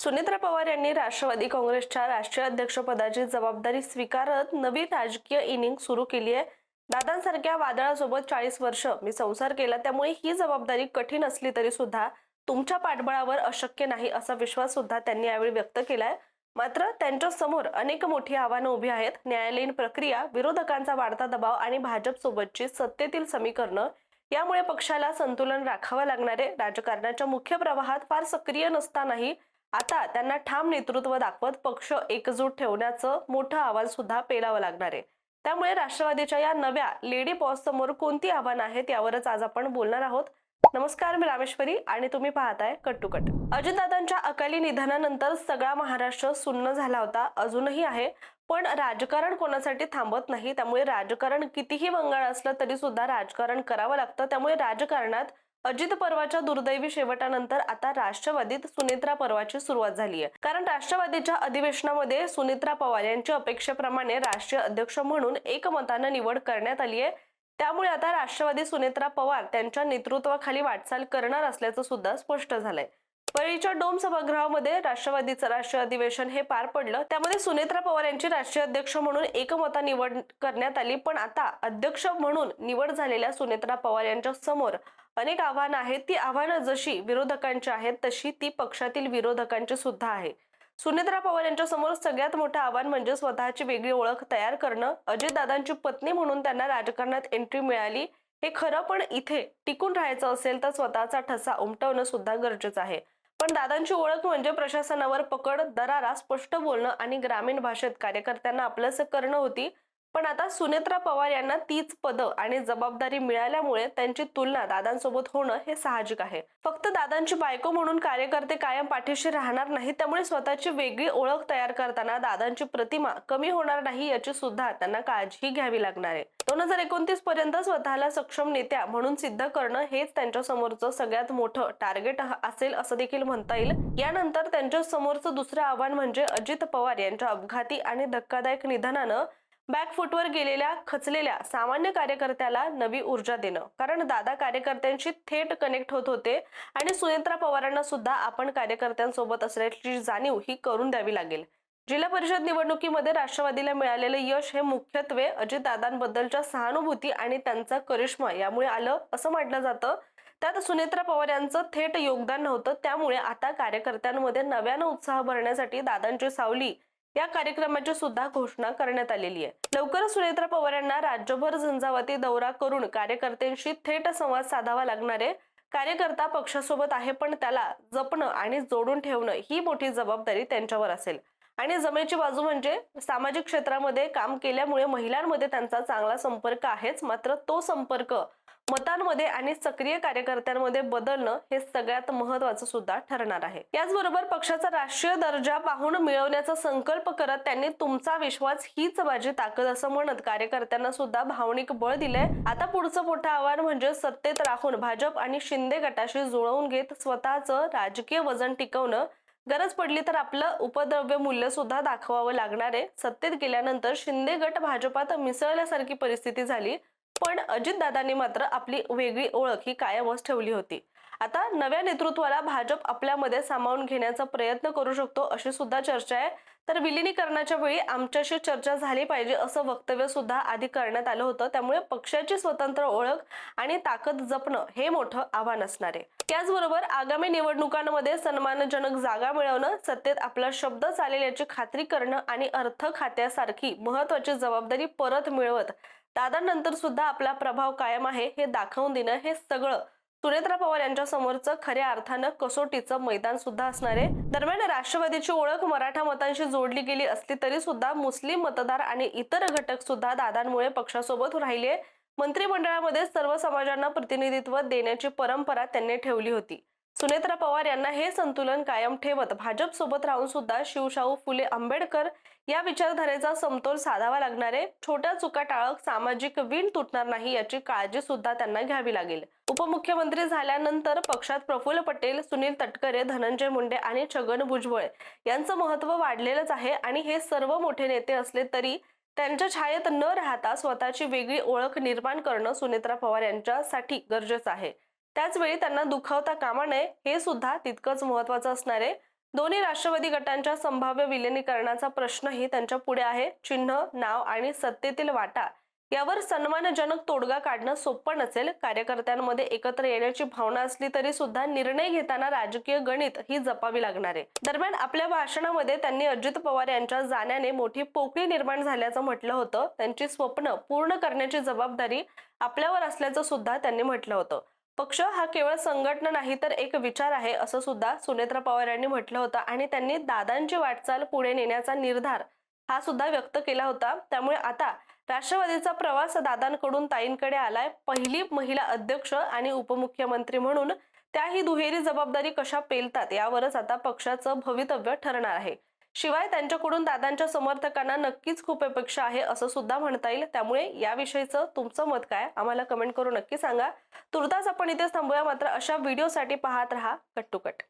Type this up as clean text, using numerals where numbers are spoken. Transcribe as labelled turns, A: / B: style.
A: सुनेत्रा पवार यांनी राष्ट्रवादी काँग्रेसच्या राष्ट्रीय अध्यक्षपदाची जबाबदारी स्वीकारत नवी राजकीय इनिंग सुरू केली आहे। दादांसारख्या वादळासोबत 40 वर्ष मी संसार केला, त्यामुळे ही जबाबदारी कठीण असली तरी सुद्धा तुमच्या पाठबळावर अशक्य नाही असा विश्वास सुद्धा त्यांनी यावेळी व्यक्त केलाय। मात्र त्यांच्या समोर अनेक मोठी आव्हानं उभी आहेत। न्यायालयीन प्रक्रिया, विरोधकांचा वाढता दबाव आणि भाजप सोबतची सत्तेतील समीकरणं यामुळे पक्षाला संतुलन राखावं लागणार आहे। राजकारणाच्या मुख्य प्रवाहात फार सक्रिय नसतानाही आता त्यांना ठाम नेतृत्व दाखवत पक्ष एकजूट ठेवण्याचं मोठं आव्हान सुद्धा पेलावं लागणार आहे। त्यामुळे राष्ट्रवादीच्या या नव्या लेडी बॉस समोर कोणती आव्हानं आहेत यावरच आज आपण बोलणार आहोत। नमस्कार, मी रामेश्वरी आणि तुम्ही पाहताय कट टू कट। अजितदादांच्या अकाली निधनानंतर सगळा महाराष्ट्र सुन्न झाला होता, अजूनही आहे। पण राजकारण कोणासाठी थांबत नाही, त्यामुळे राजकारण कितीही वंगाळ असलं तरी सुद्धा राजकारण करावं लागतं। त्यामुळे राजकारणात अजित पर्वाच्या दुर्दैवी शेवटानंतर आता राष्ट्रवादीत सुनेत्रा पर्वाची सुरुवात झाली आहे। कारण राष्ट्रवादीच्या अधिवेशनामध्ये सुनेत्रा पवार यांच्या अपेक्षेप्रमाणे राष्ट्रीय अध्यक्ष म्हणून एकमताने निवड करण्यात आली आहे। त्यामुळे आता राष्ट्रवादी सुनेत्रा पवार त्यांच्या नेतृत्वाखाली वाटचाल करणार असल्याचं सुद्धा स्पष्ट झालंय। परळीच्या डोम सभागृहामध्ये राष्ट्रवादीचं राष्ट्रीय अधिवेशन हे पार पडलं। त्यामध्ये सुनेत्रा पवार यांची राष्ट्रीय अध्यक्ष म्हणून एकमता निवड करण्यात आली। पण आता अध्यक्ष म्हणून निवड झालेल्या सुनेत्रा पवार यांच्या समोर अनेक आव्हानं आहेत। ती आव्हानं जशी विरोधकांची आहेत तशी ती पक्षातील विरोधकांची सुद्धा आहे। सुनेत्रा पवार यांच्या समोर सगळ्यात मोठं आव्हान म्हणजे स्वतःची वेगळी ओळख तयार करणं। अजितदादांची पत्नी म्हणून त्यांना राजकारणात एंट्री मिळाली हे खरं, पण इथे टिकून राहायचं असेल तर स्वतःचा ठसा उमटवणं सुद्धा गरजेचं आहे। पण दादांची ओळख म्हणजे प्रशासनावर पकड, दरारा, स्पष्ट बोलणं आणि ग्रामीण भाषेत कार्यकर्त्यांना आपलंसं करणं होती। पण आता सुनेत्रा पवार यांना तीच पदं आणि जबाबदारी मिळाल्यामुळे त्यांची तुलना दादांसोबत होणं हे साहजिक आहे। फक्त दादांची बायको म्हणून कार्यकर्ते कायम पाठीशी राहणार नाहीत, त्यामुळे स्वतःची वेगळी ओळख तयार करताना दादांची प्रतिमा कमी होणार नाही याची सुद्धा त्यांना काळजी घ्यावी लागणार आहे। 2029 पर्यंत स्वतःला सक्षम नेत्या म्हणून सिद्ध करणं हेच त्यांच्या समोरचं सगळ्यात मोठं टार्गेट असेल असं देखील म्हणता येईल। यानंतर त्यांच्या समोरचं दुसरं आव्हान म्हणजे अजित पवार यांच्या अपघाती आणि धक्कादायक निधनानं बॅकफुटवर गेलेल्या खचलेल्या सामान्य कार्यकर्त्याला नवी ऊर्जा देणं। कारण दादा कार्यकर्त्यांशी थेट कनेक्ट होत होते आणि सुनेत्रा पवारांना सुद्धा आपण कार्यकर्त्यांसोबत असल्याची जाणीव ही करून द्यावी लागेल। जिल्हा परिषद निवडणुकीमध्ये राष्ट्रवादीला मिळालेलं यश हे मुख्यत्वे अजितदादांबद्दलच्या सहानुभूती आणि त्यांचा करिश्मा यामुळे आलं असं म्हटलं जातं। त्यात सुनेत्रा पवार यांचं थेट योगदान नव्हतं। त्यामुळे आता कार्यकर्त्यांमध्ये नव्यानं उत्साह भरण्यासाठी दादांची सावली या कार्यक्रमाची सुद्धा घोषणा करण्यात आलेली आहे। लवकरच सुनेत्रा पवार यांना राज्यभर झंझावाती दौरा करून कार्यकर्त्यांशी थेट संवाद साधावा लागणार आहे। कार्यकर्ता पक्षासोबत आहे, पण त्याला जपणं आणि जोडून ठेवणं ही मोठी जबाबदारी त्यांच्यावर असेल। आणि जमेची बाजू म्हणजे सामाजिक क्षेत्रामध्ये काम केल्यामुळे महिलांमध्ये त्यांचा चांगला संपर्क आहेच, मात्र तो संपर्क मतांमध्ये आणि सक्रिय कार्यकर्त्यांमध्ये बदलणं हे सगळ्यात महत्त्वाचं सुद्धा ठरणार आहे। याचबरोबर पक्षाचा राष्ट्रीय दर्जा पाहून मिळवण्याचा संकल्प करत त्यांनी तुमचा विश्वास हीच माझी ताकद असं म्हणत कार्यकर्त्यांना सुद्धा भावनिक बळ दिलंय। आता पुढचं मोठं आव्हान म्हणजे सत्तेत राहून भाजप आणि शिंदे गटाशी जुळवून घेत स्वतःचं राजकीय वजन टिकवणं। गरज पडली तर आपलं उपद्रव्य मूल्य सुद्धा दाखवावं लागणार आहे। सत्तेत गेल्यानंतर शिंदे गट भाजपात मिसळल्यासारखी परिस्थिती झाली, पण अजितदादांनी मात्र आपली वेगळी ओळख ही कायमच ठेवली होती। आता नव्या नेतृत्वाला भाजप आपल्यामध्ये सामावून घेण्याचा प्रयत्न करू शकतो अशी सुद्धा चर्चा आहे। तर विलिनीकरणाच्या वेळी आमच्याशी चर्चा झाली पाहिजे असं वक्तव्य सुद्धा आधी करण्यात आलं होतं। त्यामुळे पक्षाची स्वतंत्र ओळख आणि ताकद जपणं हे मोठं आव्हान असणार आहे। त्याचबरोबर आगामी निवडणुकांमध्ये सन्मानजनक जागा मिळवणं, सत्तेत आपला शब्द चालेल याची खात्री करणं आणि अर्थ खात्यासारखी महत्त्वाची जबाबदारी परत मिळवत दादांनंतर सुद्धा आपला प्रभाव कायम आहे हे दाखवून देणं, हे सगळं सुनेत्रा पवार यांच्या समोरचं खऱ्या अर्थानं कसोटीचं मैदान सुद्धा असणार आहे। दरम्यान राष्ट्रवादीची ओळख मराठा मतांशी जोडली गेली असली तरी सुद्धा मुस्लिम मतदार आणि इतर घटक सुद्धा दादांमुळे पक्षासोबत राहिले। मंत्रिमंडळामध्ये सर्व समाजांना प्रतिनिधित्व देण्याची परंपरा त्यांनी ठेवली होती। सुनेत्रा पवार यांना हे संतुलन कायम ठेवत भाजप सोबत राहून सुद्धा शिवशाहू फुले आंबेडकर या विचारधारेचा समतोल साधावा लागणार आहे। छोट्या चुका टाळक सामाजिक वीण तुटणार नाही याची काळजी सुद्धा त्यांना घ्यावी लागेल। उपमुख्यमंत्री झाल्यानंतर पक्षात प्रफुल्ल पटेल, सुनील तटकरे, धनंजय मुंडे आणि छगन भुजबळ यांचं महत्त्व वाढलेलंच आहे आणि हे सर्व मोठे नेते असले तरी त्यांच्या छायेत न राहता स्वतःची वेगळी ओळख निर्माण करणं सुनेत्रा पवार यांच्यासाठी गरजेचं आहे। त्याच वेळी त्यांना दुखावता कामा नये हे सुद्धा तितकंच महत्त्वाचं असणार आहे। दोन्ही राष्ट्रवादी गटांच्या संभाव्य विलिनीकरणाचा प्रश्नही त्यांच्या पुढे आहे. चिन्ह, नाव आणि सत्तेतील वाटा यावर सन्मानजनक तोडगा काढणं सोपं नसेल. कार्यकर्त्यांमध्ये एकत्र येण्याची भावना असली तरी सुद्धा निर्णय घेताना राजकीय गणित ही जपावी लागणार आहे. दरम्यान आपल्या भाषणामध्ये त्यांनी अजित पवार यांच्या जाण्याने मोठी पोकळी निर्माण झाल्याचं म्हटलं होतं. त्यांची स्वप्न पूर्ण करण्याची जबाबदारी आपल्यावर असल्याचं सुद्धा त्यांनी म्हटलं होतं. पक्ष हा केवळ संघटना नाही तर एक विचार आहे असं सुद्धा सुनेत्रा पवार यांनी म्हटलं होतं आणि त्यांनी दादांची वाटचाल पुढे नेण्याचा निर्धार हा सुद्धा व्यक्त केला होता. त्यामुळे आता राष्ट्रवादीचा प्रवास दादांकडून ताईंकडे आलाय. पहिली महिला अध्यक्ष आणि उपमुख्यमंत्री म्हणून त्याही दुहेरी जबाबदारी कशा पेलतात यावरच आता पक्षाचं भवितव्य ठरणार आहे. शिवाय त्यांच्याकडून दादांच्या समर्थकांना नक्कीच खूप अपेक्षा आहे असं सुद्धा म्हणता येईल. त्यामुळे याविषयीचं तुमचं मत काय आम्हाला कमेंट करून नक्की सांगा. तुर्तास आपण इथेच थांबूया. मात्र अशा व्हिडिओसाठी पाहत रहा कट टू कट.